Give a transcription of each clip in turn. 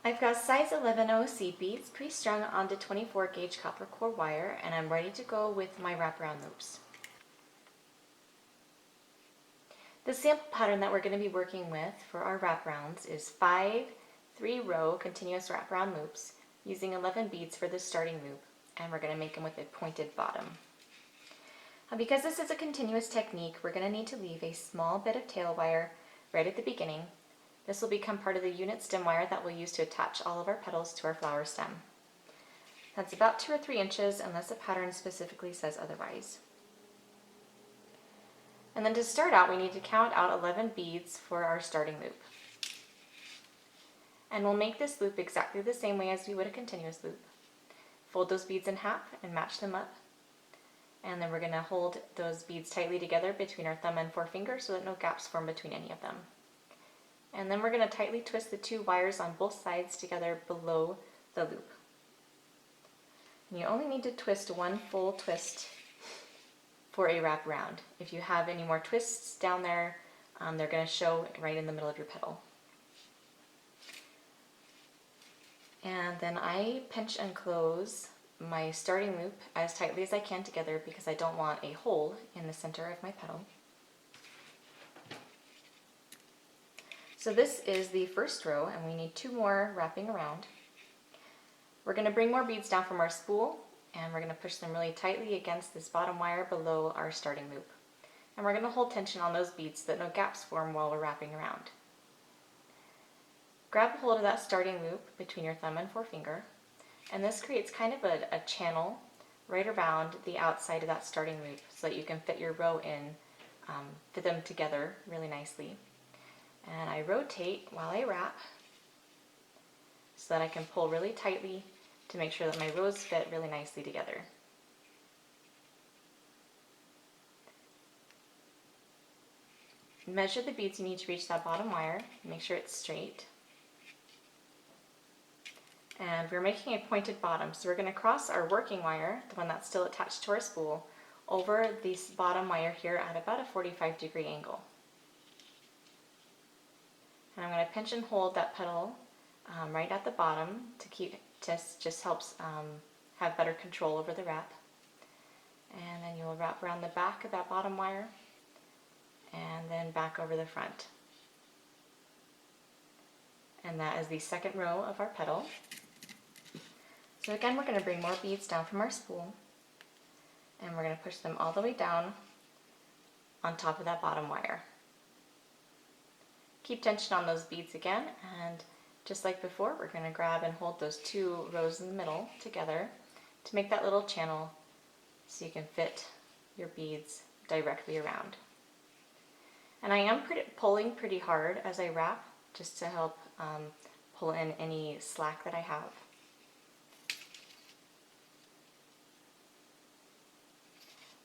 I've got size 11 OC beads pre-strung onto 24 gauge copper core wire, and I'm ready to go with my wraparound loops. The sample pattern that we're going to be working with for our wraparounds is 5 3-row continuous wraparound loops using 11 beads for the starting loop, and we're going to make them with a pointed bottom. Now, because this is a continuous technique, we're going to need to leave a small bit of tail wire right at the beginning. This will become part of the unit stem wire that we'll use to attach all of our petals to our flower stem. That's about 2 or 3 inches unless the pattern specifically says otherwise. And then to start out, we need to count out 11 beads for our starting loop. And we'll make this loop exactly the same way as we would a continuous loop. Fold those beads in half and match them up. And then we're going to hold those beads tightly together between our thumb and forefinger so that no gaps form between any of them. And then we're going to tightly twist the 2 wires on both sides together below the loop. And you only need to twist 1 full twist for a wraparound. If you have any more twists down there, they're going to show right in the middle of your petal. And then I pinch and close my starting loop as tightly as I can together because I don't want a hole in the center of my petal. So this is the first row, and we need 2 more wrapping around. We're going to bring more beads down from our spool, and we're going to push them really tightly against this bottom wire below our starting loop. And we're going to hold tension on those beads so that no gaps form while we're wrapping around. Grab a hold of that starting loop between your thumb and forefinger, and this creates kind of a channel right around the outside of that starting loop so that you can fit your row in, fit them together really nicely. And I rotate while I wrap so that I can pull really tightly to make sure that my rows fit really nicely together. Measure the beads you need to reach that bottom wire. Make sure it's straight. And we're making a pointed bottom, so we're going to cross our working wire, the one that's still attached to our spool, over this bottom wire here at about a 45-degree angle. And I'm going to pinch and hold that petal right at the bottom to keep, just helps have better control over the wrap. And then you'll wrap around the back of that bottom wire and then back over the front. And that is the second row of our petal. So again, we're going to bring more beads down from our spool, and we're going to push them all the way down on top of that bottom wire. Keep tension on those beads again, and just like before, we're going to grab and hold those 2 rows in the middle together to make that little channel so you can fit your beads directly around. And I am pulling pretty hard as I wrap, just to help pull in any slack that I have.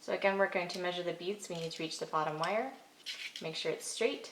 So again, we're going to measure the beads. We need to reach the bottom wire, make sure it's straight,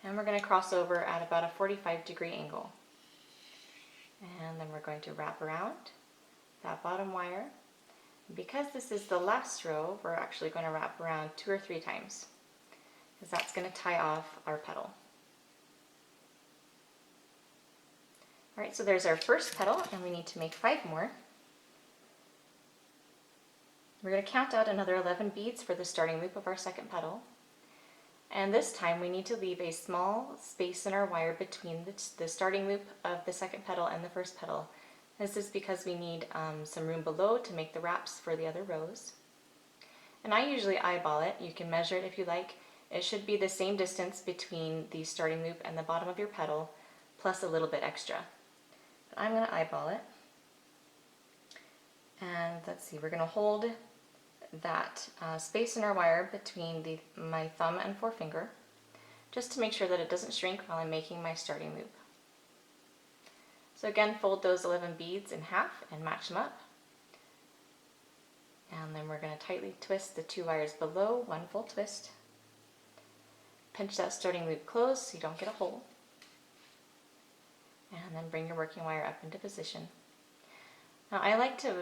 and we're going to cross over at about a 45-degree angle. And then we're going to wrap around that bottom wire. Because this is the last row, we're actually going to wrap around 2 or 3 times, because that's going to tie off our petal. Alright, so there's our first petal, and we need to make 5 more. We're going to count out another 11 beads for the starting loop of our second petal. And this time we need to leave a small space in our wire between the starting loop of the second petal and the first petal. This is because we need some room below to make the wraps for the other rows. And I usually eyeball it. You can measure it if you like. It should be the same distance between the starting loop and the bottom of your petal, plus a little bit extra. But I'm going to eyeball it. And let's see, we're going to hold that space in our wire between my thumb and forefinger, just to make sure that it doesn't shrink while I'm making my starting loop. So again, fold those 11 beads in half and match them up. And then we're going to tightly twist the 2 wires below, 1 full twist. Pinch that starting loop closed so you don't get a hole. And then bring your working wire up into position. Now I like to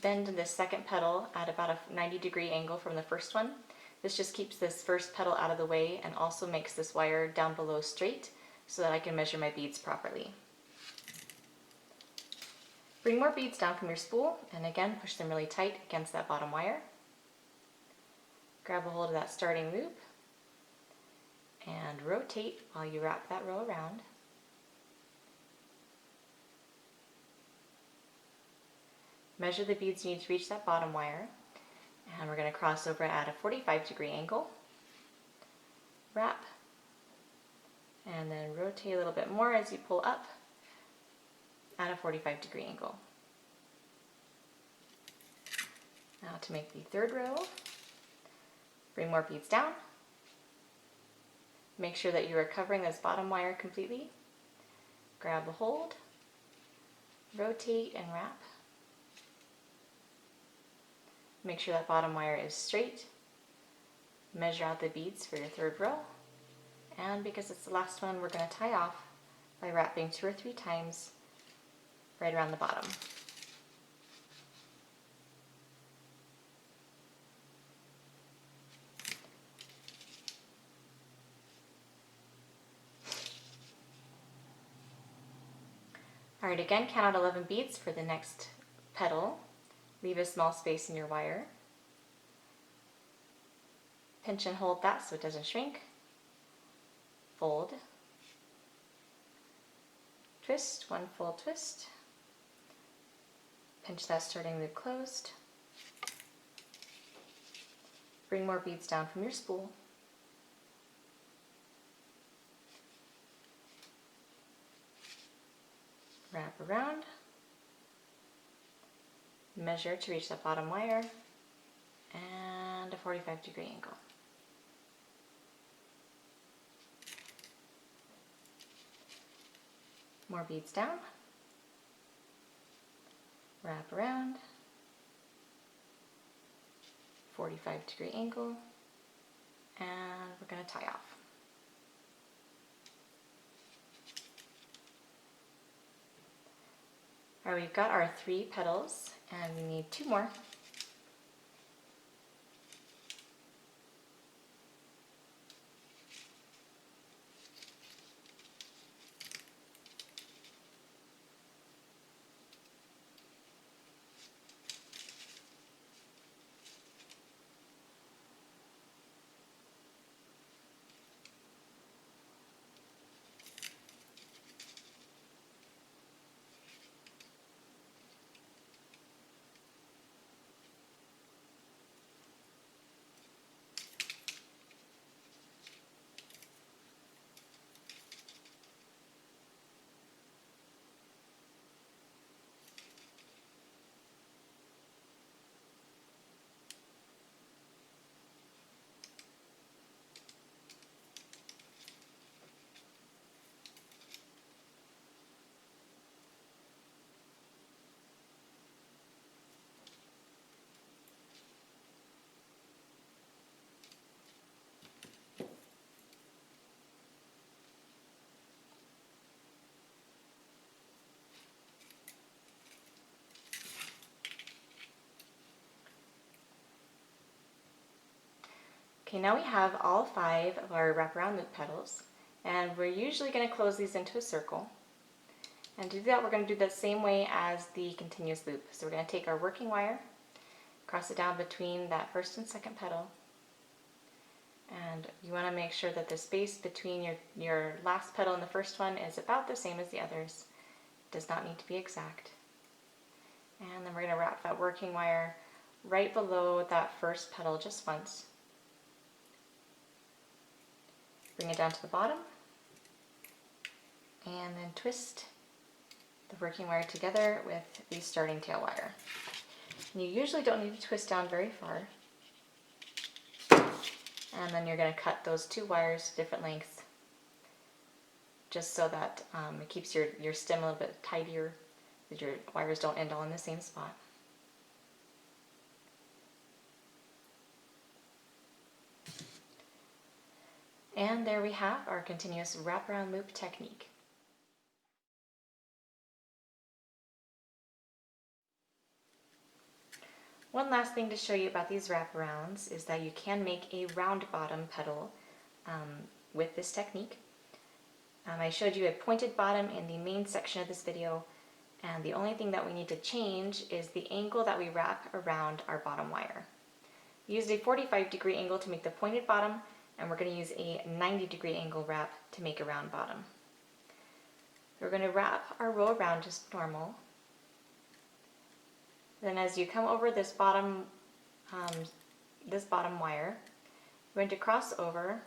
bend this second petal at about a 90-degree angle from the first one. This just keeps this first petal out of the way and also makes this wire down below straight so that I can measure my beads properly. Bring more beads down from your spool, and again push them really tight against that bottom wire. Grab a hold of that starting loop and rotate while you wrap that row around. Measure the beads you need to reach that bottom wire, and we're going to cross over at a 45-degree angle. Wrap, and then rotate a little bit more as you pull up at a 45-degree angle. Now to make the third row, bring more beads down. Make sure that you are covering this bottom wire completely. Grab a hold, rotate and wrap. Make sure that bottom wire is straight. Measure out the beads for your third row. And because it's the last one, we're going to tie off by wrapping 2 or 3 times right around the bottom. Alright, again, count out 11 beads for the next petal. Leave a small space in your wire. Pinch and hold that so it doesn't shrink. Fold. Twist, one full twist. Pinch that starting loop closed. Bring more beads down from your spool. Wrap around. Measure to reach that bottom wire and a 45-degree angle. More beads down. Wrap around. 45-degree angle. And we're going to tie off. Alright, we've got our 3 petals and we need 2 more. Okay, now we have all 5 of our wraparound loop petals, and we're usually going to close these into a circle. And to do that, we're going to do the same way as the continuous loop. So we're going to take our working wire, cross it down between that first and second petal, and you want to make sure that the space between your last petal and the first one is about the same as the others. It does not need to be exact. And then we're going to wrap that working wire right below that first petal just once. Bring it down to the bottom, and then twist the working wire together with the starting tail wire. And you usually don't need to twist down very far. And then you're going to cut those 2 wires different lengths, just so that it keeps your stem a little bit tidier, that your wires don't end all in the same spot. And there we have our continuous wraparound loop technique. One last thing to show you about these wraparounds is that you can make a round bottom petal with this technique. I showed you a pointed bottom in the main section of this video, and the only thing that we need to change is the angle that we wrap around our bottom wire. We used a 45-degree angle to make the pointed bottom, and we're going to use a 90-degree angle wrap to make a round bottom. We're going to wrap our roll around just normal. Then as you come over this bottom wire, you're going to cross over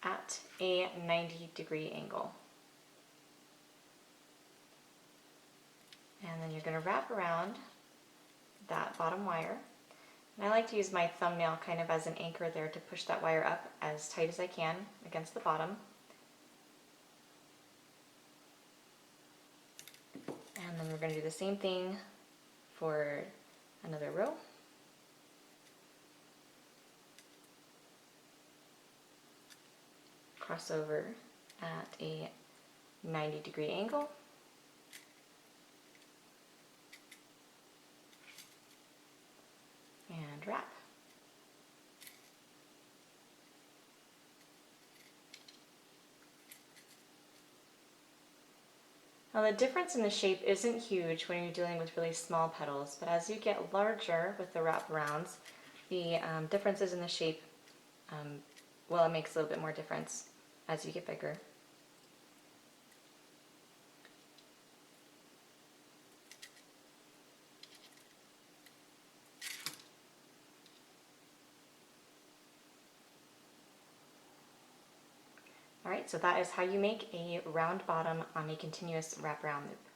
at a 90-degree angle. And then you're going to wrap around that bottom wire. And I like to use my thumbnail kind of as an anchor there to push that wire up as tight as I can against the bottom. And then we're going to do the same thing for another row. Cross over at a 90-degree angle. And wrap. Now the difference in the shape isn't huge when you're dealing with really small petals, but as you get larger with the wraparounds, the differences in the shape, well, it makes a little bit more difference as you get bigger. Alright, so that is how you make a round bottom on a continuous wraparound loop.